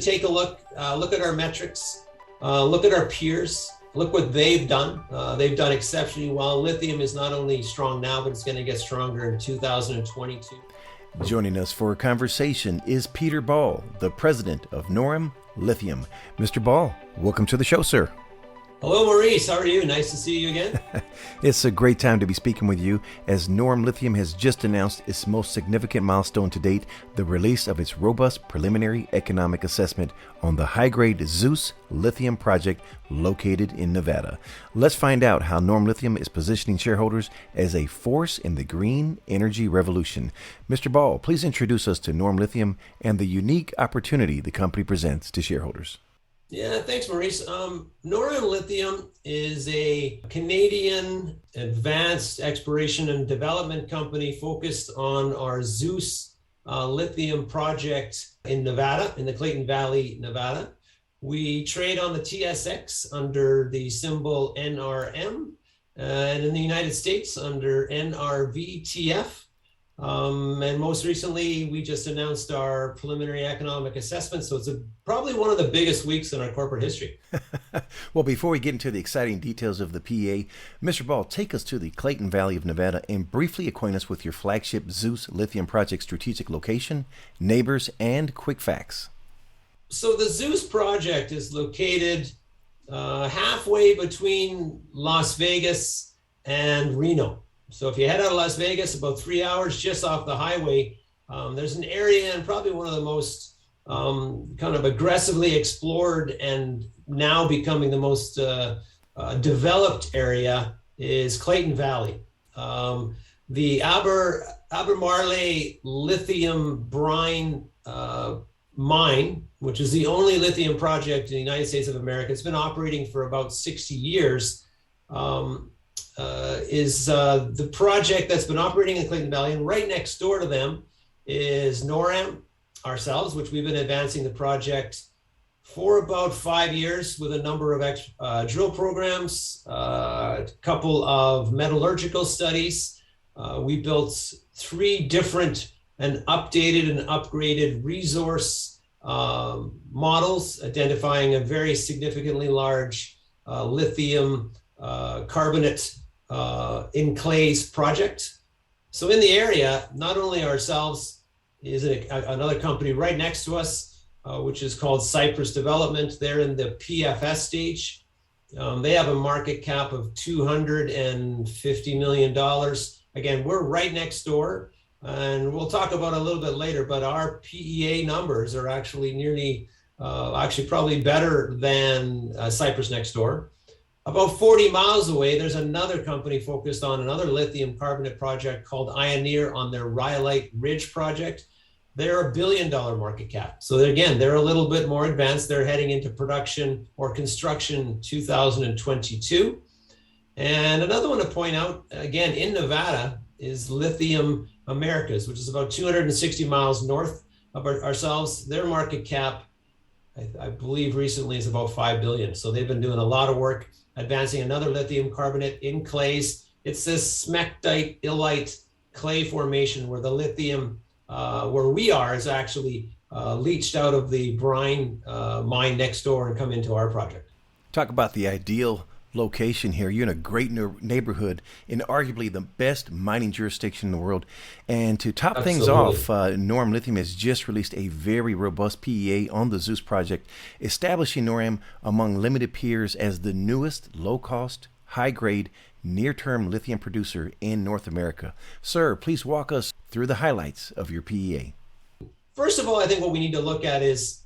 Take a look at our metrics, look at our peers, look what they've done. They've done exceptionally well. Lithium is not only strong now, but it's going to get stronger in 2022. Joining us for a conversation is Peter Ball, the president of Noram Lithium. Mr. Ball, welcome to the show, sir. Hello, Maurice. How are you? Nice to see you again. It's a great time to be speaking with you as Noram Lithium has just announced its most significant milestone to date, the release of its robust preliminary economic assessment on the high-grade Zeus Lithium project located in Nevada. Let's find out how Noram Lithium is positioning shareholders as a force in the green energy revolution. Mr. Ball, please introduce us to Noram Lithium and the unique opportunity the company presents to shareholders. Yeah, thanks, Maurice. Noram Lithium is a Canadian advanced exploration and development company focused on our Zeus Lithium project in Nevada, in the Clayton Valley, Nevada. We trade on the TSX under the symbol NRM, and in the United States under NRVTF. And most recently, we just announced our preliminary economic assessment. So it's probably one of the biggest weeks in our corporate history. Well, before we get into the exciting details of the PEA, Mr. Ball, take us to the Clayton Valley of Nevada and briefly acquaint us with your flagship Zeus Lithium project strategic location, neighbors, and quick facts. So the Zeus project is located halfway between Las Vegas and Reno. So if you head out of Las Vegas, about 3 hours just off the highway, there's an area and probably one of the most kind of aggressively explored and now becoming the most developed area is Clayton Valley. The Albemarle lithium brine mine, which is the only lithium project in the United States of America, it's been operating for about 60 years. Is the project that's been operating in Clayton Valley, and right next door to them is Noram, ourselves, which we've been advancing the project for about 5 years with a number of drill programs, a couple of metallurgical studies. We built 3 different and updated and upgraded resource models, identifying a very significantly large lithium carbonate in clays project. So in the area, not only ourselves, is another company right next to us, which is called Cypress Development. They're in the PFS stage. They have a market cap of $250 million. Again, we're right next door, and we'll talk about it a little bit later, but our PEA numbers are actually probably better than Cypress next door. About 40 miles away, there's another company focused on another lithium carbonate project called Ioneer on their Rhyolite Ridge project. They're $1 billion market cap. So they're a little bit more advanced. They're heading into production or construction in 2022. And another one to point out, again, in Nevada is Lithium Americas, which is about 260 miles north of ourselves. Their market cap, I believe recently, is about $5 billion. So they've been doing a lot of work advancing another lithium carbonate in clays. It's this smectite illite clay formation where the lithium, where we are, is actually leached out of the brine mine next door and come into our project. Talk about the ideal location here. You're in a great neighborhood in arguably the best mining jurisdiction in the world. And to top things off, Noram Lithium has just released a very robust PEA on the Zeus project, establishing Noram among limited peers as the newest low-cost, high-grade, near-term lithium producer in North America. Sir, please walk us through the highlights of your PEA. First of all, I think what we need to look at is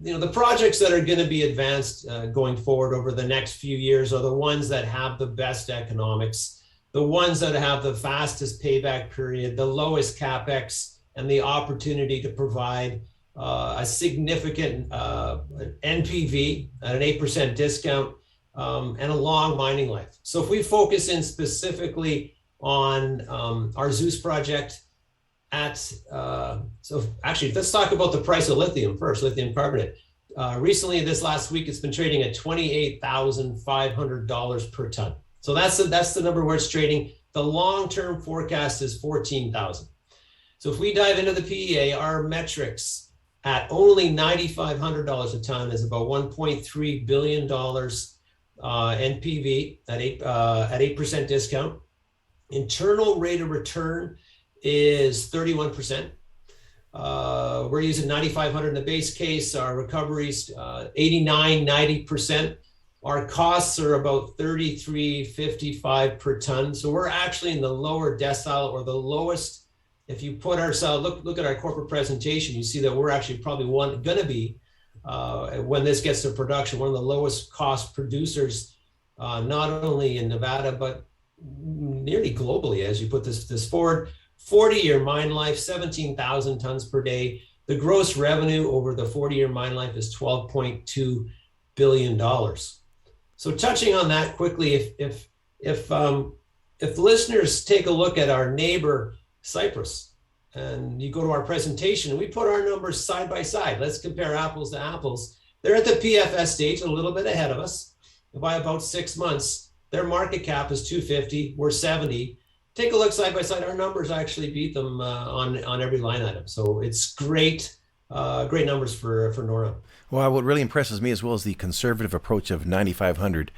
the projects that are going to be advanced going forward over the next few years are the ones that have the best economics, the ones that have the fastest payback period, the lowest capex, and the opportunity to provide a significant NPV at an 8% discount and a long mining life. So if we focus in specifically on our Zeus project, so actually, let's talk about the price of lithium first, lithium carbonate. Recently, this last week, it's been trading at $28,500 per ton. So that's the number where it's trading. The long-term forecast is $14,000. So if we dive into the PEA, our metrics at only $9,500 a ton is about $1.3 billion NPV at 8% discount. Internal rate of return is 31%. We're using 9,500 in the base case. Our recoveries 89, 90%. Our costs are about 33.55 per ton. So we're actually in the lower decile, or the lowest. If you put ourselves, look at our corporate presentation, you see that we're actually probably going to be, when this gets to production, one of the lowest cost producers, not only in Nevada, but nearly globally as you put this forward. 40-year mine life, 17,000 tons per day. The gross revenue over the 40-year mine life is $12.2 billion. So touching on that quickly, if listeners take a look at our neighbor Cyprus, and you go to our presentation, we put our numbers side by side. Let's compare apples to apples. They're at the PFS stage, a little bit ahead of us by about 6 months. Their market cap is 250, we're 70. Take a look side by side. Our numbers actually beat them on every line item. So it's great numbers for Noram. Well, what really impresses me as well is the conservative approach of 9,500.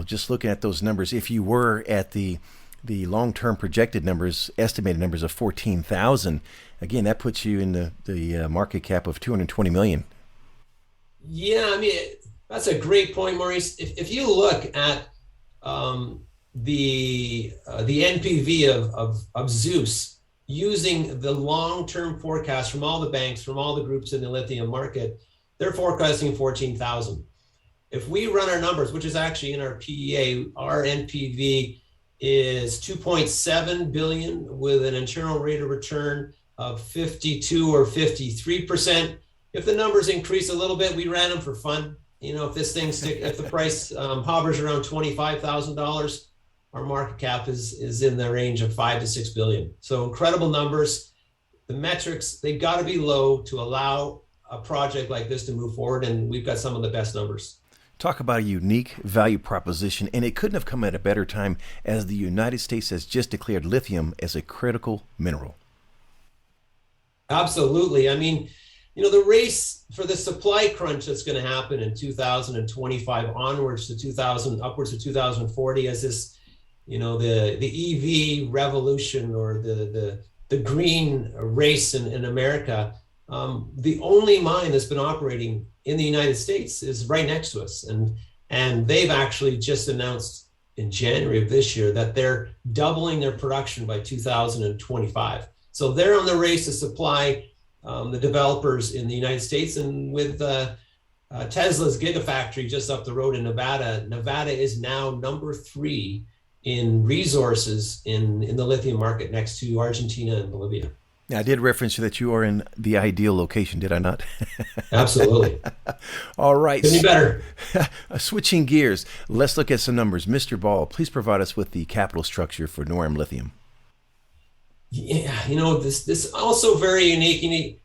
Just looking at those numbers, if you were at the long-term projected numbers, estimated numbers of 14,000, again, that puts you in the market cap of 220 million. Yeah, I mean, that's a great point, Maurice. If you look at the NPV of Zeus, using the long-term forecast from all the banks, from all the groups in the lithium market, they're forecasting 14,000. If we run our numbers, which is actually in our PEA, our NPV is 2.7 billion with an internal rate of return of 52 or 53%. If the numbers increase a little bit, we ran them for fun. If the price hovers around $25,000, our market cap is in the range of 5 to 6 billion. So incredible numbers. The metrics, they got to be low to allow a project like this to move forward, and we've got some of the best numbers. Talk about a unique value proposition, and it couldn't have come at a better time as the United States has just declared lithium as a critical mineral. Absolutely. I mean, the race for the supply crunch that's going to happen in 2025 onwards to upwards to 2040, as this, the EV revolution, or the green race in America. The only mine that's been operating in the United States is right next to us. And they've actually just announced in January of this year that they're doubling their production by 2025. So they're on the race to supply the developers in the United States. And with Tesla's Gigafactory just up the road in Nevada is now number 3 in resources in the lithium market, next to Argentina and Bolivia. Now, I did reference that you are in the ideal location, did I not? Absolutely. All right. Could be better. Switching gears, let's look at some numbers. Mr. Ball, please provide us with the capital structure for Noram Lithium. Yeah, this also very unique.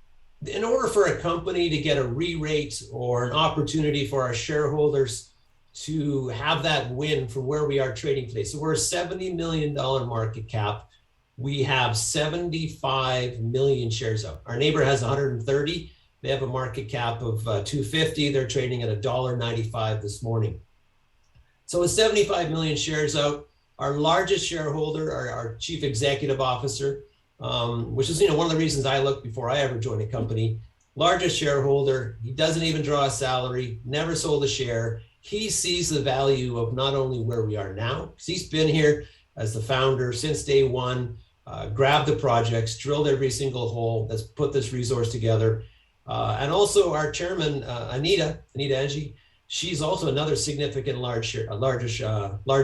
In order for a company to get a re-rate or an opportunity for our shareholders to have that win from where we are trading today. So we're a $70 million market cap. We have 75 million shares out. Our neighbor has 130. They have a market cap of 250. They're trading at $1.95 this morning. So with 75 million shares out, our largest shareholder, our chief executive officer, which is one of the reasons I looked before I ever joined a company, largest shareholder, he doesn't even draw a salary, never sold a share. He sees the value of not only where we are now, because he's been here as the founder since day one, grabbed the projects, drilled every single hole that's put this resource together. And also our chairman, Anita Engie, she's also another significant large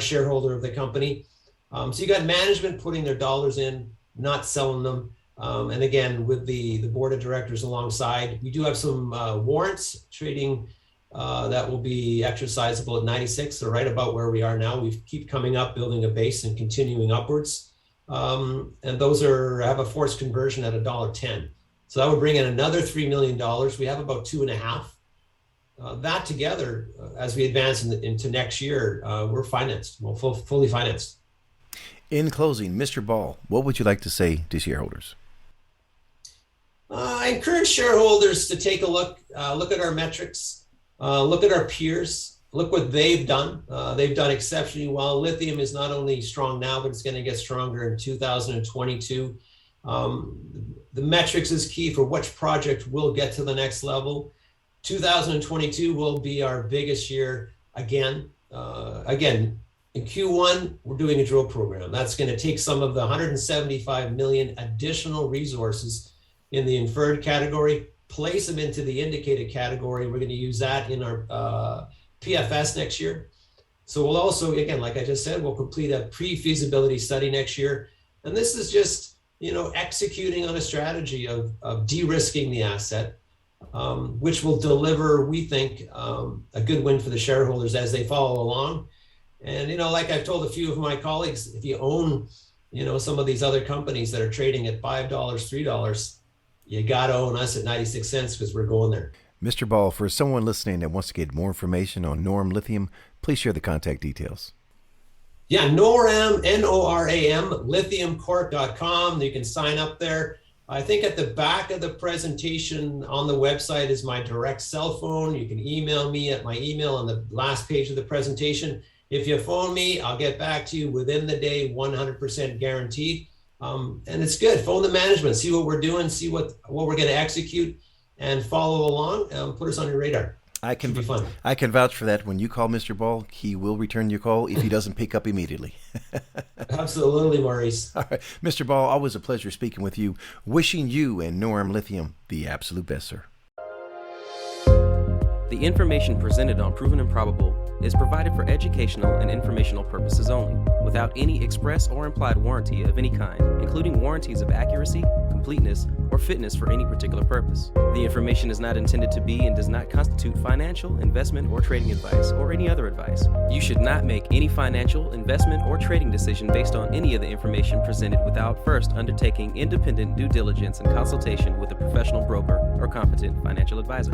shareholder of the company. So you got management putting their dollars in, not selling them. And again, with the board of directors alongside, we do have some warrants trading that will be exercisable at 96. So right about where we are now, we keep coming up, building a base and continuing upwards. And those have a forced conversion at $1.10. So that would bring in another $3 million. We have about 2.5. That together, as we advance into next year, we're financed, fully financed. In closing, Mr. Ball, what would you like to say to shareholders? I encourage shareholders to take a look at our metrics, look at our peers, look what they've done. They've done exceptionally well. Lithium is not only strong now, but it's going to get stronger in 2022. The metrics is key for which project will get to the next level. 2022 will be our biggest year again. In Q1, we're doing a drill program. That's going to take some of the 175 million additional resources in the inferred category, place them into the indicated category. We're going to use that in our PFS next year. So we'll also, again, like I just said, we'll complete a pre-feasibility study next year. And this is just, executing on a strategy of de-risking the asset, which will deliver, we think, a good win for the shareholders as they follow along. And, like I've told a few of my colleagues, if you own, some of these other companies that are trading at $5, $3, you got to own us at 96 cents because we're going there. Mr. Ball, for someone listening that wants to get more information on Noram Lithium, please share the contact details. Yeah, Noram, N-O-R-A-M, lithiumcorp.com. You can sign up there. I think at the back of the presentation on the website is my direct cell phone. You can email me at my email on the last page of the presentation. If you phone me, I'll get back to you within the day, 100% guaranteed. And it's good. Phone the management, see what we're doing, see what we're going to execute, and follow along and put us on your radar. I can vouch for that. When you call Mr. Ball, he will return your call if he doesn't pick up immediately. Absolutely, Maurice. All right. Mr. Ball, always a pleasure speaking with you. Wishing you and Noram Lithium the absolute best, sir. The information presented on Proven and Probable is provided for educational and informational purposes only, without any express or implied warranty of any kind, including warranties of accuracy, completeness, or fitness for any particular purpose. The information is not intended to be and does not constitute financial, investment, or trading advice, or any other advice. You should not make any financial, investment, or trading decision based on any of the information presented without first undertaking independent due diligence and consultation with a professional broker or competent financial advisor.